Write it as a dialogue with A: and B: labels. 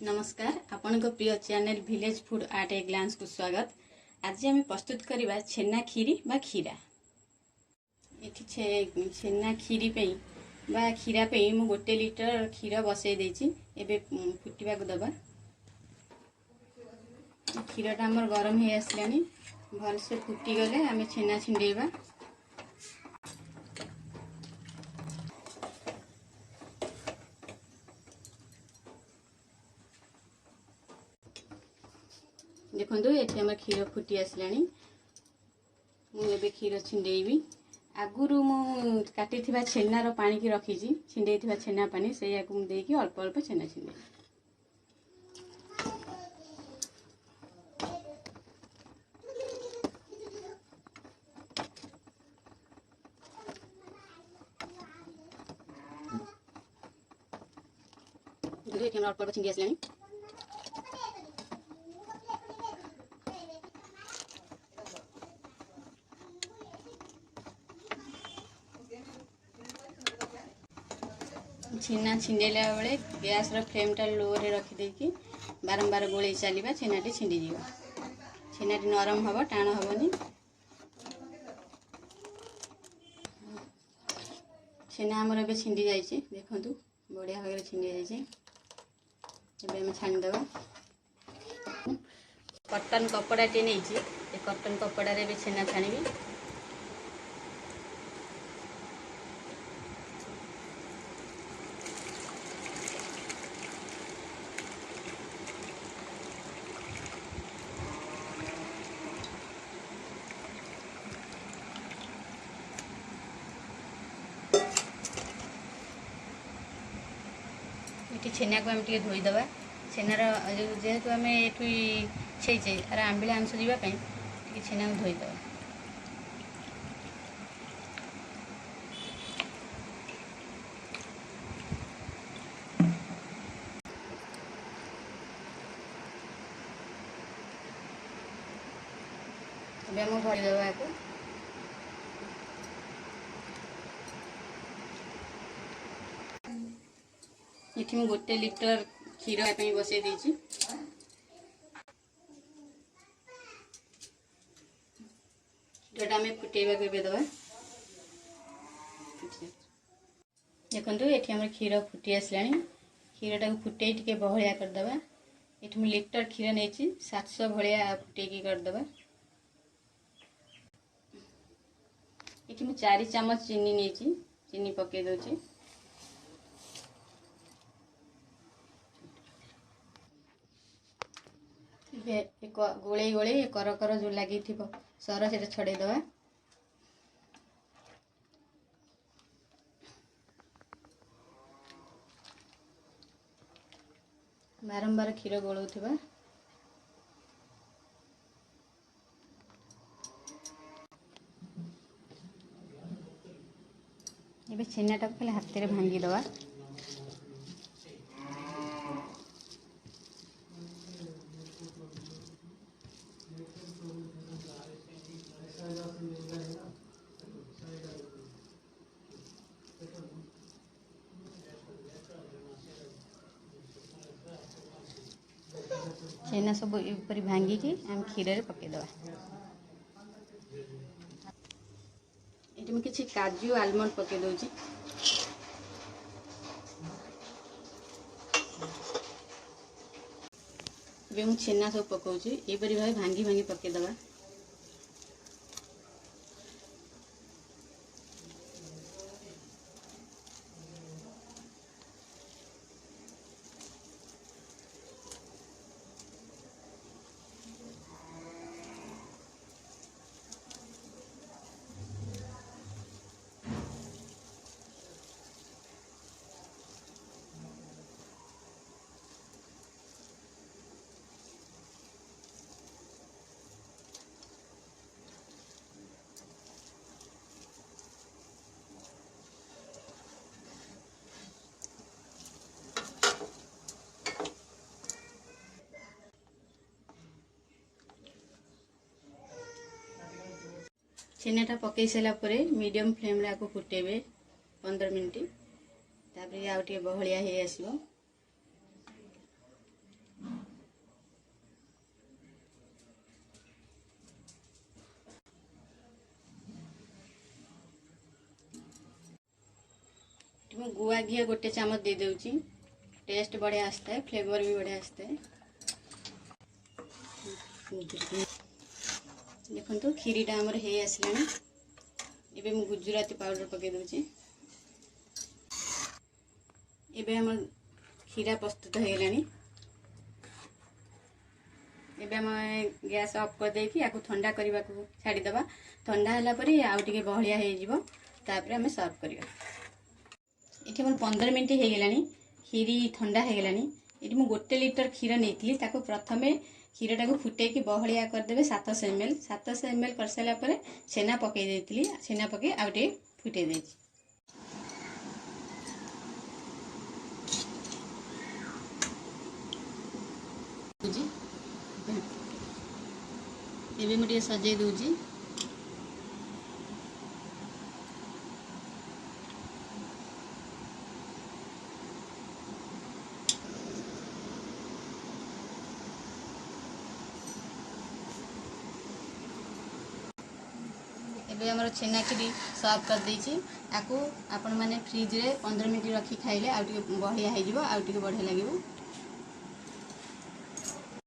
A: नमस्कार आपण को प्रिय channel village food art a glance को स्वागत। आज आम प्रस्तुत करवा छेना खीरी बा खीरा। ये छेना खीरी पे बा खीरा पे मु 1 लिटर क्षीर बसई देछि। एबे फुटिबा को दबा। क्षीरटा हमर गरम हे आसलानी। भल से फुटी गले आम छेना छिंडेबा। देखो ये क्षीर फुटी आसलानी। मुझे क्षीर छिंडेबी। आगुरु मु काटी छेनार पानी की रखी छिंडे छेना पानी से देकी अल्प अल्प छेना छिंडे। अल्प अल्प छिंडी आसलानी। छेना छिंडेला बेले गैस फ्लेम टा लो रे रखी कि बारंबार गोले चलवा छेनाटी छिंडी जीव। छेनाटी नरम हम टाण हेनी। छेना आमर ए छिंडी जाइए। देखु बढ़िया भाव छिंडी जाइए। छाणीदे कटन कपड़ा टे नहीं कटन कपड़ा रे छेना छाणी। छेना को आम टे धोईदे। छेनार जेहेतु आम ये छेचे आर आंबिला अंश जावाई छेना को धोईदे। आम भरीदे को ये 1 लिटर क्षीर बसई देछि। क्षीरटा आम फुटेबा दबा। देखो ये क्षीर फुटी आसलानी। क्षीरटा को फुटे टे बहलिया करदे। ये लिटर क्षीर नहीं 700 भाया फुटेकी करदे। ये 4 चामच चीनी नहीं चीनी पकई दे। गोले गोले कर कर जो लगी सर से छड़ेदे। बारंबार क्षीर गोलुवा। ये छेनाटा खाली हाथ में भांगीदवा। छेना सब ऊपर भांगिकी आम क्षीर रे पकईदे। ये मुझे किसी काजू आलमंड पकई दूची। मुझे छेना सब पकाउची एपरी भाई भांगी भांगी पकईदे। छेनाटा पकई सारापर मीडियम फ्लेम रे आपको फुटेबे 15 मिनट। तापर आउ टे बहलिया हो आसो। मैं गुआ घी गोटे चामच दे दूची, टेस्ट बढ़िया आसता है, फ्लेवर भी बढ़िया आसता है। देखो खीरीटा आमर हो आसला। एबे मु गुजराती पाउडर पके दूची। एबे आम खीरा प्रस्तुत हो गलानी। एबे आम गैस ऑफ कर देकी आकु ठंडा करने को छाड़ीदबा। ठंडा होला परे आउ टिके बहलिया हो जिवो, तापर आम सर्व करिया। इथे मोर 15 मिनिट हो गलानी। खीरी ठंडा हो गलानी। इथे मु 1 लिटर क्षीर नेइतिली, ताको प्रथमे क्षीरटा को फुटेकी बहलिया करदेबे 700 ml। 700 ml कर सारा परे छेना पकई देइतिली। छेना पकई आउ टिके फुटे देइछि। एबे मुझे सजे दूजी। एबे हमर छेना खीरी सर्व कर देइछि। आकु आपण माने फ्रिज रे 15 मिनिट रखी खाइले आउ टिके बढ़िया हो जिवो, आउ टिके बढ़िया लागिवो।